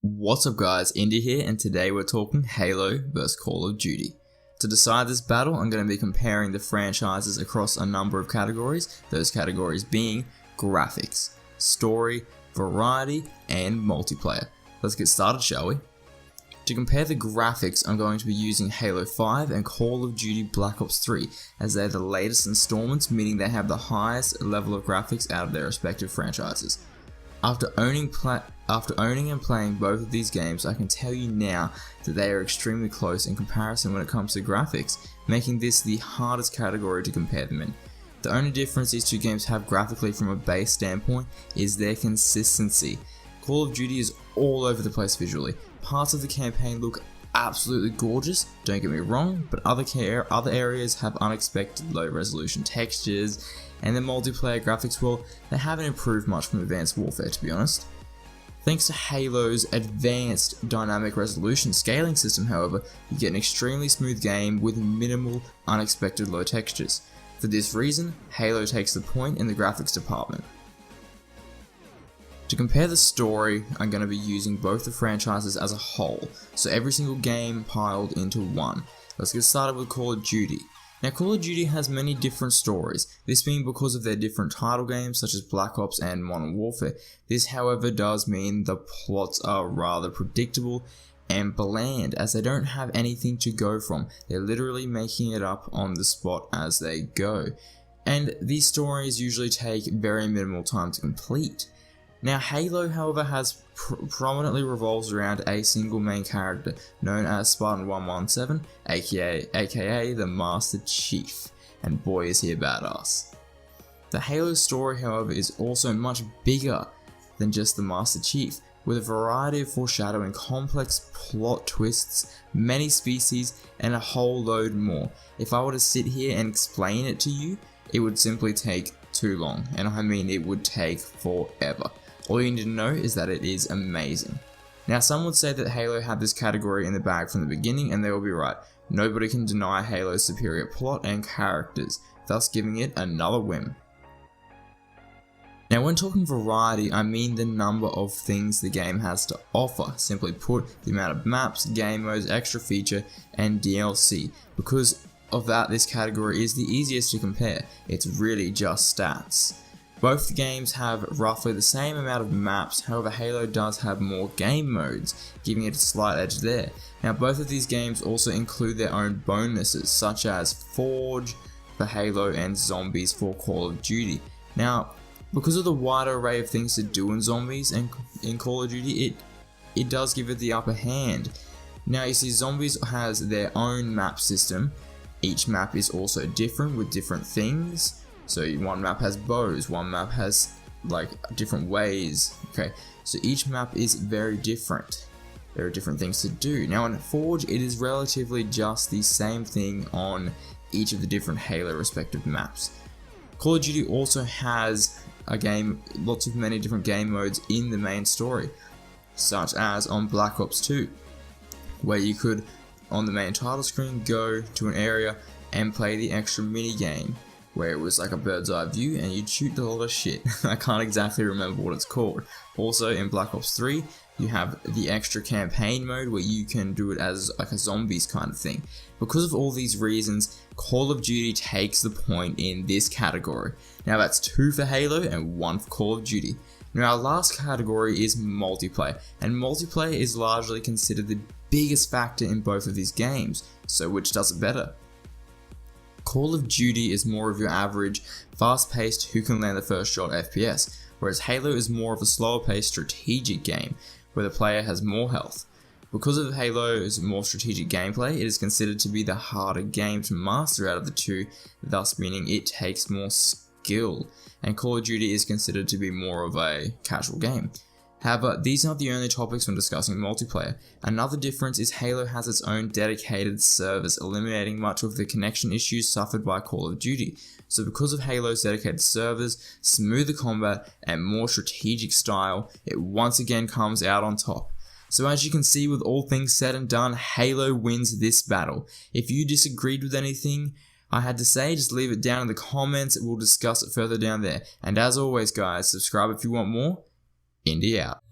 What's up guys, Indee here, and today we're talking Halo vs Call of Duty. To decide this battle, I'm going to be comparing the franchises across a number of categories, those categories being graphics, story, variety, and multiplayer. Let's get started, shall we? To compare the graphics, I'm going to be using Halo 5 and Call of Duty Black Ops 3, as they're the latest installments, meaning they have the highest level of graphics out of their respective franchises. After owning and playing both of these games, I can tell you now that they are extremely close in comparison when it comes to graphics, making this the hardest category to compare them in. The only difference these two games have graphically from a base standpoint is their consistency. Call of Duty is all over the place visually. Parts of the campaign look absolutely gorgeous, don't get me wrong, but other areas have unexpected low resolution textures, and the multiplayer graphics, well, they haven't improved much from Advanced Warfare, to be honest. Thanks to Halo's advanced dynamic resolution scaling system, however, you get an extremely smooth game with minimal unexpected low textures. For this reason, Halo takes the point in the graphics department. To compare the story, I'm going to be using both the franchises as a whole, so every single game piled into one. Let's get started with Call of Duty. Now, Call of Duty has many different stories, this being because of their different title games such as Black Ops and Modern Warfare. This, however, does mean the plots are rather predictable and bland, as they don't have anything to go from. They're literally making it up on the spot as they go. And these stories usually take very minimal time to complete. Now, Halo, however, has prominently revolves around a single main character known as Spartan 117, aka the Master Chief, and boy is he a badass. The Halo story, however, is also much bigger than just the Master Chief, with a variety of foreshadowing, complex plot twists, many species, and a whole load more. If I were to sit here and explain it to you, it would simply take too long, and I mean it would take forever. All you need to know is that it is amazing. Now, some would say that Halo had this category in the bag from the beginning, and they will be right. Nobody can deny Halo's superior plot and characters, thus giving it another win. Now, when talking variety, I mean the number of things the game has to offer. Simply put, the amount of maps, game modes, extra feature, and DLC. Because of that, this category is the easiest to compare. It's really just stats. Both games have roughly the same amount of maps, however Halo does have more game modes, giving it a slight edge there. Now, both of these games also include their own bonuses, such as Forge for Halo and Zombies for Call of Duty. Now, because of the wide array of things to do in Zombies and in Call of Duty, it does give it the upper hand. Now, you see, Zombies has their own map system. Each map is also different with different things. So one map has bows, one map has like different ways, okay? So each map is very different. There are different things to do. Now in Forge, it is relatively just the same thing on each of the different Halo respective maps. Call of Duty also has many different game modes in the main story, such as on Black Ops 2, where you could, on the main title screen, go to an area and play the extra mini game, where it was like a bird's eye view and you'd shoot a lot of shit. I can't exactly remember what it's called. Also in Black Ops 3, you have the extra campaign mode where you can do it as like a zombies kind of thing. Because of all these reasons, Call of Duty takes the point in this category. Now that's 2 for Halo and 1 for Call of Duty. Now our last category is multiplayer, and multiplayer is largely considered the biggest factor in both of these games, so which does it better? Call of Duty is more of your average, fast-paced, who can land the first shot FPS, whereas Halo is more of a slower-paced strategic game, where the player has more health. Because of Halo's more strategic gameplay, it is considered to be the harder game to master out of the two, thus meaning it takes more skill, and Call of Duty is considered to be more of a casual game. However, these aren't the only topics when discussing multiplayer. Another difference is Halo has its own dedicated servers, eliminating much of the connection issues suffered by Call of Duty. So because of Halo's dedicated servers, smoother combat, and more strategic style, it once again comes out on top. So as you can see, with all things said and done, Halo wins this battle. If you disagreed with anything, I had to say, just leave it down in the comments. We'll discuss it further down there. And as always, guys, subscribe if you want more. Indee out.